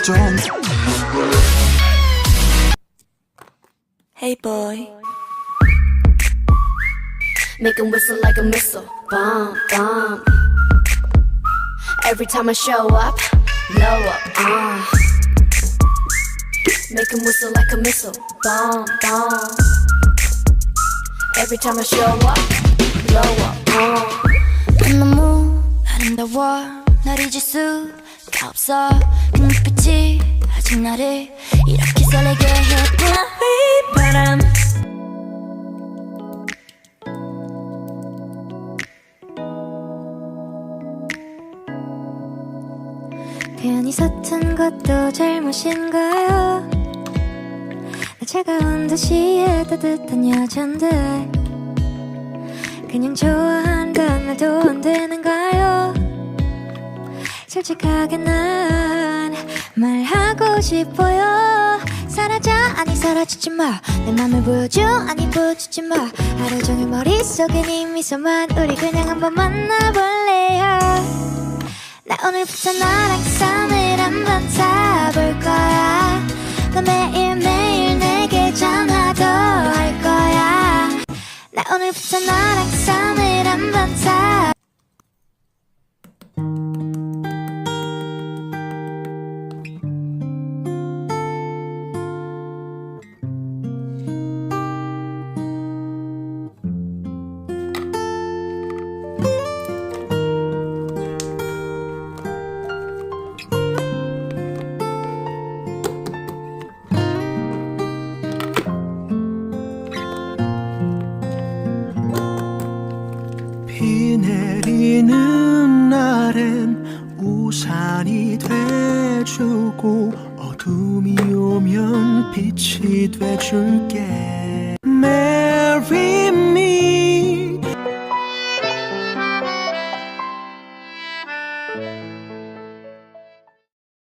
don't. Hey boy, Make 'em whistle like a missile. Bomb, bomb. Every time I show up, blow up. Make 'em whistle like a missile. Bomb, bomb. Every time I show up, blow up. 너무 아름다워 날 잊을 수가 없어 그 눈빛이 아직 나를 이렇게 설레게 해 바람 괜히 서툰 것도 잘못인가요? 나 차가운 도시의 따뜻한 여잔데 그냥 좋아한다는 말도 안 되는가요? 솔직하게 난 말하고 싶어요. 사라져 아니 사라지지 마. 내 맘을 보여줘 아니 보여주지 마. 하루 종일 머릿속에 네 미소만. 우리 그냥 한번 만나볼래요. 나 오늘부터 너랑 3일 한번 타볼 거야. 너 매일매일 내게 전화도 할 거야. 나 오늘부터 너랑 3일 한번 타. 비 내리는 날엔 우산이 돼주고 어둠이 오면 빛이 돼줄게. Merry